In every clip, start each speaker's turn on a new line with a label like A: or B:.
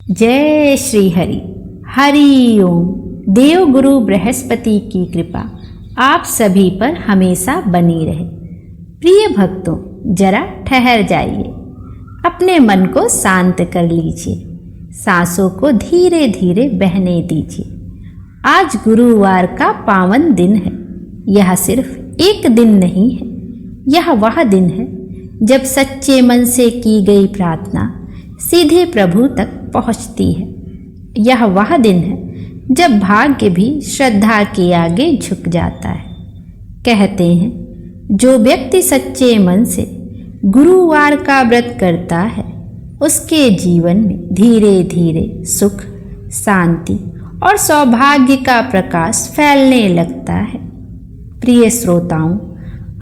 A: जय श्री हरि। हरि ओम। देव गुरु बृहस्पति की कृपा आप सभी पर हमेशा बनी रहे। प्रिय भक्तों, जरा ठहर जाइए, अपने मन को शांत कर लीजिए, सांसों को धीरे धीरे बहने दीजिए। आज गुरुवार का पावन दिन है। यह सिर्फ एक दिन नहीं है, यह वह दिन है जब सच्चे मन से की गई प्रार्थना सीधे प्रभु तक पहुंचती है। यह वह दिन है जब भाग्य भी श्रद्धा के आगे झुक जाता है। कहते हैं, जो व्यक्ति सच्चे मन से गुरुवार का व्रत करता है, उसके जीवन में धीरे धीरे सुख, शांति और सौभाग्य का प्रकाश फैलने लगता है। प्रिय श्रोताओं,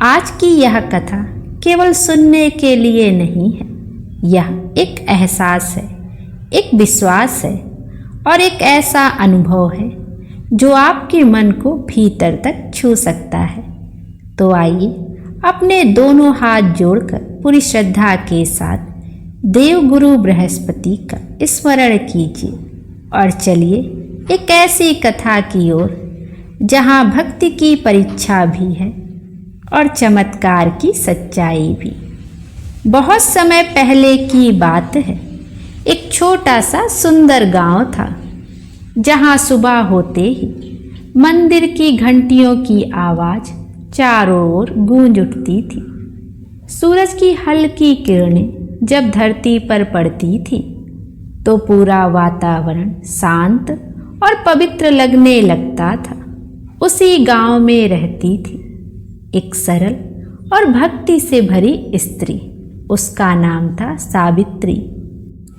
A: आज की यह कथा केवल सुनने के लिए नहीं है। यह एक एहसास है, एक विश्वास है और एक ऐसा अनुभव है जो आपके मन को भीतर तक छू सकता है। तो आइए, अपने दोनों हाथ जोड़कर पूरी श्रद्धा के साथ देव गुरु बृहस्पति का स्मरण कीजिए और चलिए एक ऐसी कथा की ओर जहाँ भक्ति की परीक्षा भी है और चमत्कार की सच्चाई भी। बहुत समय पहले की बात है। एक छोटा सा सुंदर गांव था, जहां सुबह होते ही मंदिर की घंटियों की आवाज चारों ओर गूंज उठती थी। सूरज की हल्की किरणें जब धरती पर पड़ती थी तो पूरा वातावरण शांत और पवित्र लगने लगता था। उसी गांव में रहती थी एक सरल और भक्ति से भरी स्त्री। उसका नाम था सावित्री।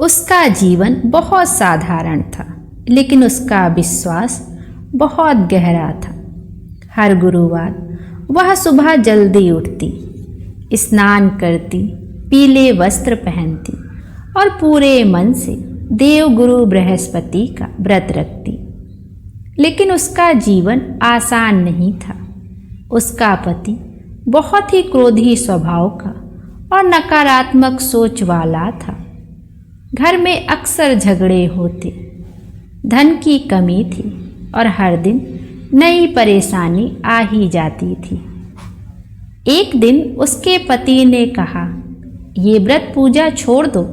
A: उसका जीवन बहुत साधारण था, लेकिन उसका विश्वास बहुत गहरा था। हर गुरुवार वह सुबह जल्दी उठती, स्नान करती, पीले वस्त्र पहनती और पूरे मन से देव गुरु बृहस्पति का व्रत रखती। लेकिन उसका जीवन आसान नहीं था। उसका पति बहुत ही क्रोधी स्वभाव का और नकारात्मक सोच वाला था। घर में अक्सर झगड़े होते, धन की कमी थी और हर दिन नई परेशानी आ ही जाती थी। एक दिन उसके पति ने कहा, ये व्रत पूजा छोड़ दो,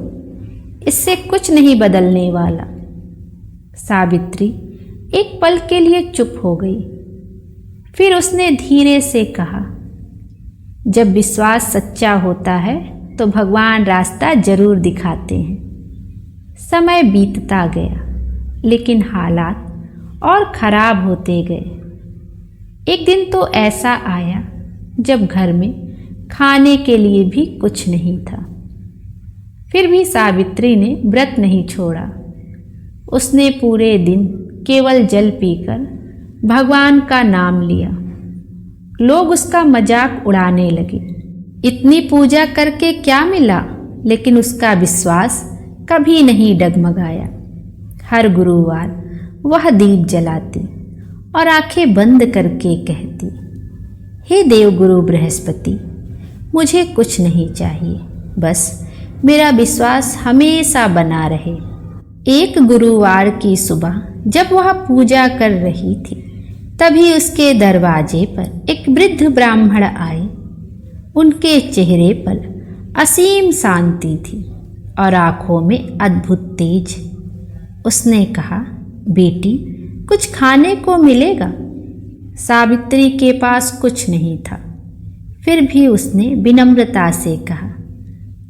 A: इससे कुछ नहीं बदलने वाला। सावित्री एक पल के लिए चुप हो गई। फिर उसने धीरे से कहा, जब विश्वास सच्चा होता है तो भगवान रास्ता जरूर दिखाते हैं। समय बीतता गया, लेकिन हालात और खराब होते गए। एक दिन तो ऐसा आया जब घर में खाने के लिए भी कुछ नहीं था। फिर भी सावित्री ने व्रत नहीं छोड़ा। उसने पूरे दिन केवल जल पीकर भगवान का नाम लिया। लोग उसका मजाक उड़ाने लगे, इतनी पूजा करके क्या मिला? लेकिन उसका विश्वास कभी नहीं डगमगाया। हर गुरुवार वह दीप जलाती और आंखें बंद करके कहती, हे देव गुरु बृहस्पति, मुझे कुछ नहीं चाहिए, बस मेरा विश्वास हमेशा बना रहे। एक गुरुवार की सुबह जब वह पूजा कर रही थी, तभी उसके दरवाजे पर एक वृद्ध ब्राह्मण आए। उनके चेहरे पर असीम शांति थी और आंखों में अद्भुत तेज। उसने कहा, बेटी, कुछ खाने को मिलेगा? सावित्री के पास कुछ नहीं था। फिर भी उसने विनम्रता से कहा,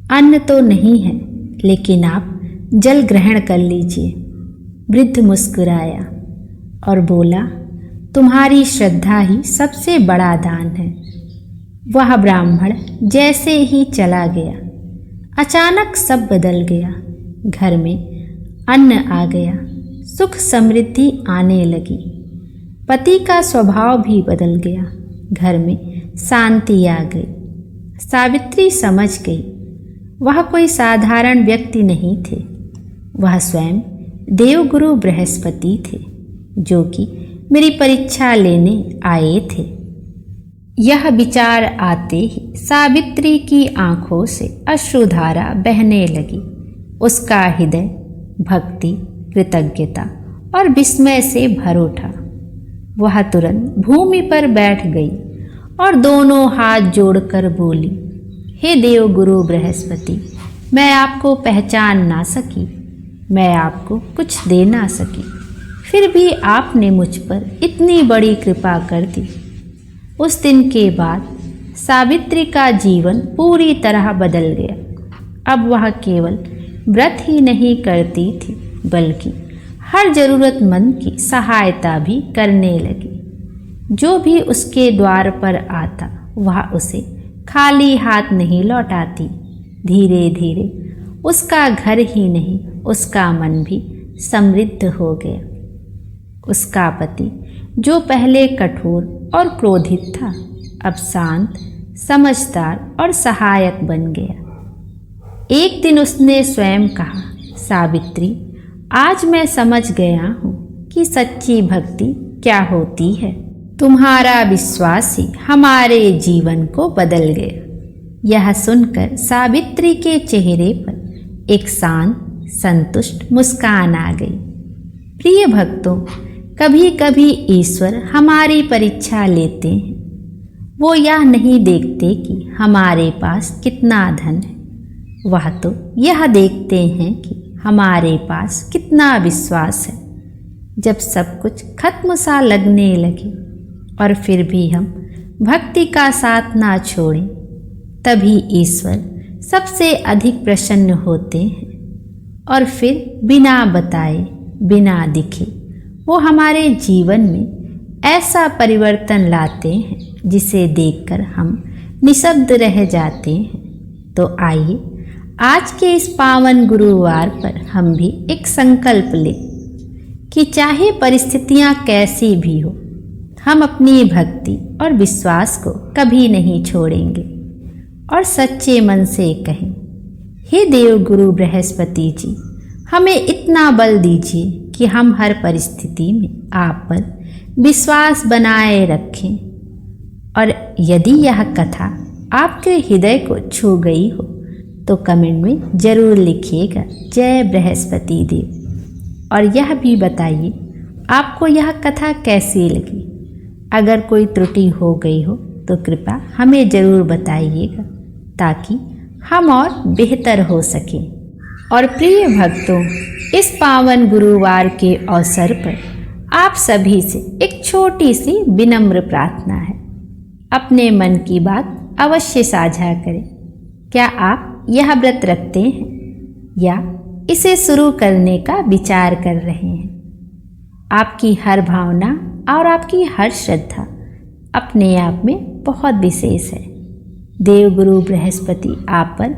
A: अन्न तो नहीं है, लेकिन आप जल ग्रहण कर लीजिए। वृद्ध मुस्कुराया और बोला, तुम्हारी श्रद्धा ही सबसे बड़ा दान है। वह ब्राह्मण जैसे ही चला गया, अचानक सब बदल गया। घर में अन्न आ गया, सुख समृद्धि आने लगी। पति का स्वभाव भी बदल गया, घर में शांति आ गई। सावित्री समझ गई, वह कोई साधारण व्यक्ति नहीं थे, वह स्वयं देवगुरु बृहस्पति थे, जो कि मेरी परीक्षा लेने आए थे। यह विचार आते ही सावित्री की आंखों से अश्रुधारा बहने लगी। उसका हृदय भक्ति, कृतज्ञता और विस्मय से भर उठा। वह तुरंत भूमि पर बैठ गई और दोनों हाथ जोड़कर बोली, हे देव गुरु बृहस्पति, मैं आपको पहचान ना सकी, मैं आपको कुछ दे ना सकी, फिर भी आपने मुझ पर इतनी बड़ी कृपा कर दी। उस दिन के बाद सावित्री का जीवन पूरी तरह बदल गया। अब वह केवल व्रत ही नहीं करती थी, बल्कि हर जरूरतमंद की सहायता भी करने लगी। जो भी उसके द्वार पर आता वह उसे खाली हाथ नहीं लौटाती। धीरे धीरे उसका घर ही नहीं, उसका मन भी समृद्ध हो गया। उसका पति, जो पहले कठोर और क्रोधित था, अब शांत, समझदार और सहायक बन गया। एक दिन उसने स्वयं कहा, सावित्री, आज मैं समझ गया हूँ कि सच्ची भक्ति क्या होती है। तुम्हारा विश्वास ही हमारे जीवन को बदल गया। यह सुनकर सावित्री के चेहरे पर एक शांत, संतुष्ट मुस्कान आ गई। प्रिय भक्तों, कभी कभी ईश्वर हमारी परीक्षा लेते हैं। वो यह नहीं देखते कि हमारे पास कितना धन है, वह तो यह देखते हैं कि हमारे पास कितना विश्वास है। जब सब कुछ खत्म सा लगने लगे और फिर भी हम भक्ति का साथ ना छोड़ें, तभी ईश्वर सबसे अधिक प्रसन्न होते हैं और फिर बिना बताए, बिना दिखे वो हमारे जीवन में ऐसा परिवर्तन लाते हैं जिसे देखकर हम निशब्द रह जाते हैं। तो आइए आज के इस पावन गुरुवार पर हम भी एक संकल्प लें कि चाहे परिस्थितियां कैसी भी हो, हम अपनी भक्ति और विश्वास को कभी नहीं छोड़ेंगे और सच्चे मन से कहें, हे देव गुरु बृहस्पति जी, हमें इतना बल दीजिए कि हम हर परिस्थिति में आप पर विश्वास बनाए रखें। और यदि यह कथा आपके हृदय को छू गई हो तो कमेंट में जरूर लिखिएगा, जय बृहस्पति देव। और यह भी बताइए आपको यह कथा कैसी लगी। अगर कोई त्रुटि हो गई हो तो कृपया हमें ज़रूर बताइएगा ताकि हम और बेहतर हो सकें। और प्रिय भक्तों, इस पावन गुरुवार के अवसर पर आप सभी से एक छोटी सी विनम्र प्रार्थना है। अपने मन की बात अवश्य साझा करें। क्या आप यह व्रत रखते हैं या इसे शुरू करने का विचार कर रहे हैं? आपकी हर भावना और आपकी हर श्रद्धा अपने आप में बहुत विशेष है। देव गुरु बृहस्पति आप पर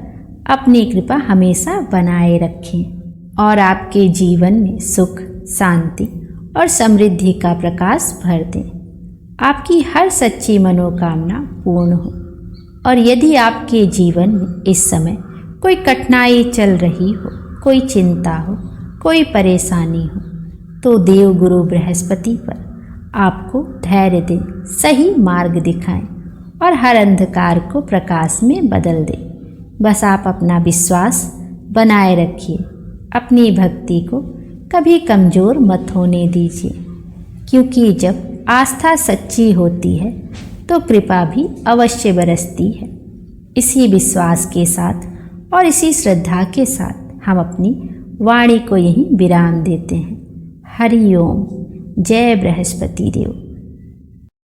A: अपनी कृपा हमेशा बनाए रखें और आपके जीवन में सुख, शांति और समृद्धि का प्रकाश भर दें। आपकी हर सच्ची मनोकामना पूर्ण हो। और यदि आपके जीवन में इस समय कोई कठिनाई चल रही हो, कोई चिंता हो, कोई परेशानी हो, तो देव गुरु बृहस्पति पर आपको धैर्य दें, सही मार्ग दिखाएं और हर अंधकार को प्रकाश में बदल दें। बस आप अपना विश्वास बनाए रखिए, अपनी भक्ति को कभी कमज़ोर मत होने दीजिए, क्योंकि जब आस्था सच्ची होती है तो कृपा भी अवश्य बरसती है। इसी विश्वास के साथ और इसी श्रद्धा के साथ हम अपनी वाणी को यहीं विराम देते हैं। हरि ओम। जय बृहस्पति देव।